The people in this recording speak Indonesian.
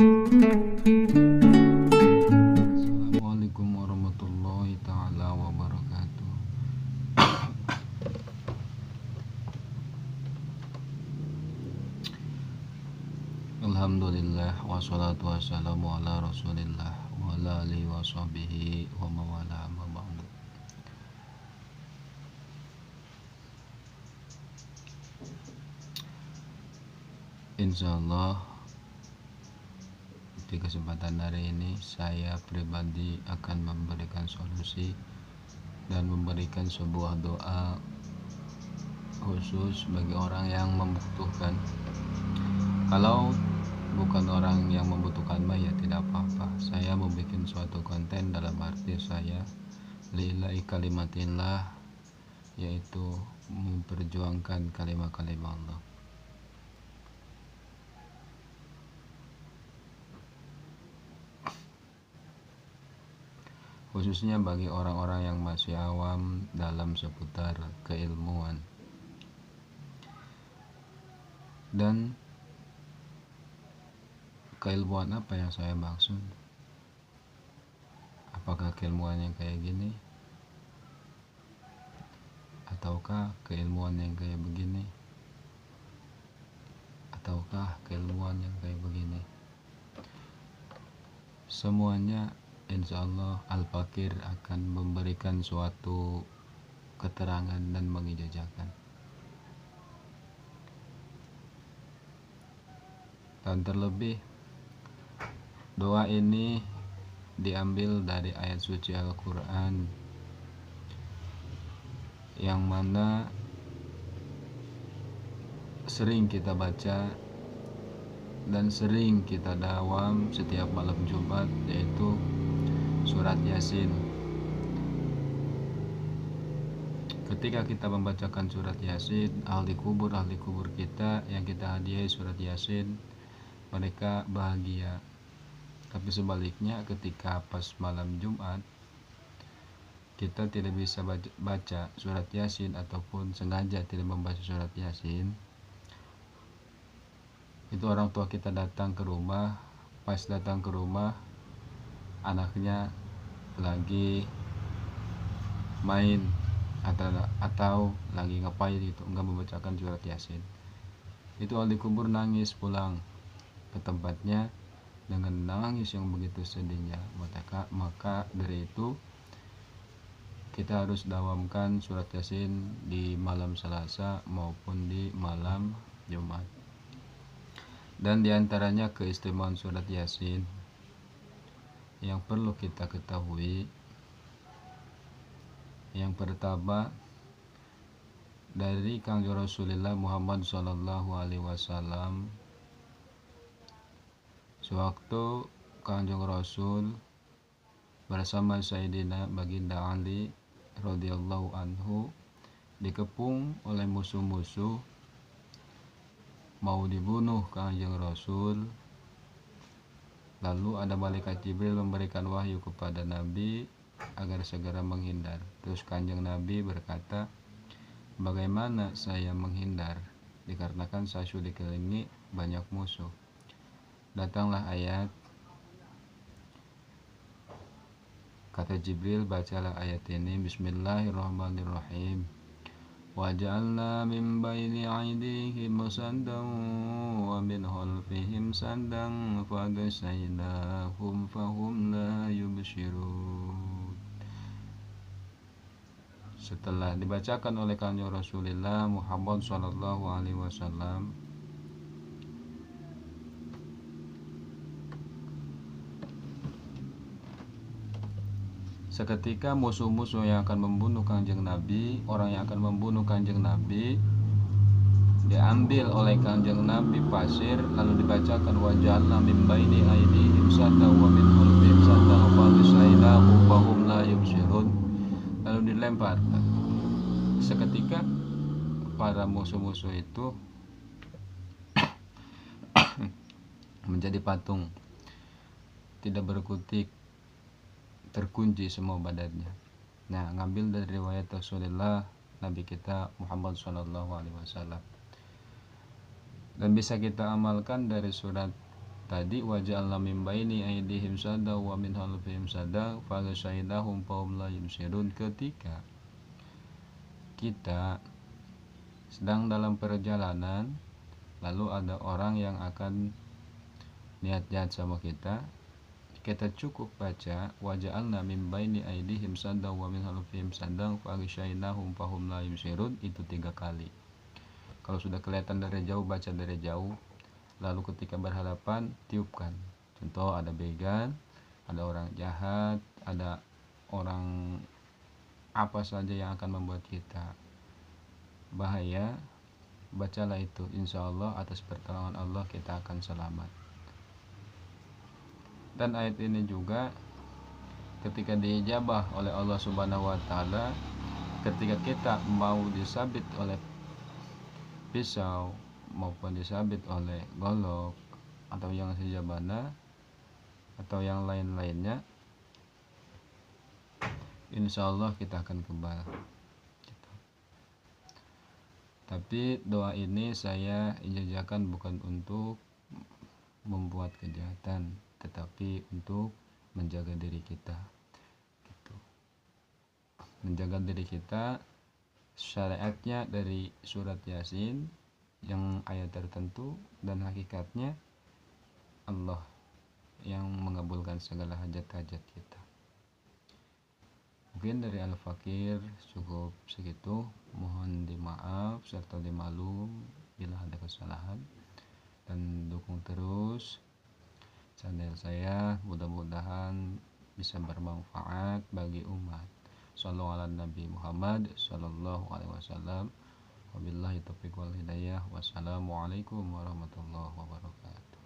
Assalamualaikum warahmatullahi taala wabarakatuh. Alhamdulillah wassalatu wassalamu ala rasulillah wa ala alihi wa sahbihi wa mawala amma ba'du. Insyaallah di kesempatan hari ini saya pribadi akan memberikan solusi dan memberikan sebuah doa khusus bagi orang yang membutuhkan. Kalau bukan orang yang membutuhkan mah ya tidak apa-apa. Saya membuat suatu konten dalam arti saya lillahi kalimatillah, yaitu memperjuangkan kalimat-kalimat Allah. Khususnya bagi orang-orang yang masih awam dalam seputar keilmuan. Dan keilmuan apa yang saya maksud? Apakah keilmuan yang kayak gini? Ataukah keilmuan yang kayak begini? Ataukah keilmuan yang kayak begini? Semuanya insyaallah Al-Fakir akan memberikan suatu keterangan dan mengijazakan. Dan terlebih doa ini diambil dari ayat suci Al-Quran yang mana sering kita baca dan sering kita dawam setiap malam Jumat, yaitu surat Yasin. Ketika kita membacakan surat Yasin, ahli kubur kita yang kita hadiahi surat Yasin, mereka bahagia. Tapi sebaliknya ketika pas malam Jumat kita tidak bisa baca surat Yasin ataupun sengaja tidak membaca surat Yasin, itu orang tua kita datang ke rumah. Pas datang ke rumah, anaknya lagi main atau lagi ngapain itu, enggak membacakan surat Yasin. Itu ahli kubur nangis pulang ke tempatnya dengan nangis yang begitu sedihnya. Maka dari itu kita harus dawamkan surat Yasin di malam Selasa maupun di malam Jumat. Dan diantaranya keistimewaan surat Yasin yang perlu kita ketahui, yang pertama, dari Kangjeng Rasulullah Muhammad SAW, sewaktu Kangjeng Rasul bersama Sayyidina Baginda Ali radhiyallahu anhu dikepung oleh musuh-musuh, mau dibunuh Kangjeng Rasul. Lalu ada malaikat Jibril memberikan wahyu kepada Nabi agar segera menghindar. Terus Kanjeng Nabi berkata, bagaimana saya menghindar? Dikarenakan saya sudah dikelilingi banyak musuh. Datanglah ayat, kata Jibril, bacalah ayat ini, Bismillahirrahmanirrahim. وَجَعَلْنَا مِنْ بَيْنِ أَيْدِيهِمْ سَدًّا وَمِنْ خَلْفِهِمْ سَدًّا فَأَغْشَيْنَاهُمْ فَهُمْ لَا يُبْصِرُونَ. Setelah dibacakan oleh Kanjeng Rasulullah Muhammad SAW, seketika musuh-musuh yang akan membunuh Kanjeng Nabi, orang yang akan membunuh Kanjeng Nabi, diambil oleh Kanjeng Nabi pasir, lalu dibacakan waja'alna min baini aydihim saddan wa min khalfihim saddan fa aghasyaynahu fahum la yubsirun. Lalu dilempar. Seketika para musuh-musuh itu menjadi patung, tidak berkutik, terkunci semua badannya. Nah, ngambil dari riwayat Rasulullah Nabi kita Muhammad SAW, dan bisa kita amalkan dari surat tadi waja'alna min baini aydihim sadda wa min khalfihim sadda faghshaynahum fahum la yubsirun. Ketika kita sedang dalam perjalanan lalu ada orang yang akan niat jahat sama kita, kita cukup baca waja'alna min baini aydihim sadda wa min khalfihim sadda faghshaynahum fahum la yubsirun itu 3 kali. Kalau sudah kelihatan dari jauh, baca dari jauh. Lalu ketika berhadapan, tiupkan. Contoh, ada begal, ada orang jahat, ada orang apa saja yang akan membuat kita bahaya, bacalah itu. Insya Allah atas pertolongan Allah kita akan selamat. Dan ayat ini juga ketika diijabah oleh Allah Subhanahu wa Ta'ala, ketika kita mau disabit oleh pisau maupun disabit oleh golok atau yang sejabana atau yang lain-lainnya, insya Allah kita akan kebal gitu. Tapi doa ini saya ijazakan bukan untuk membuat kejahatan, tetapi untuk menjaga diri kita gitu. Menjaga diri kita, syariatnya dari surat Yasin yang ayat tertentu, dan hakikatnya Allah yang mengabulkan segala hajat-hajat kita. Mungkin dari Al-Fakir cukup segitu. Mohon dimaaf serta dimaklum bila ada kesalahan, dan dukung terus channel saya, mudah-mudahan bisa bermanfaat bagi umat. Shallallahu ala Nabi Muhammad sallallahu alaihi wasallam. Wabillahi taufiq wal hidayah. Wassalamualaikum warahmatullahi wabarakatuh.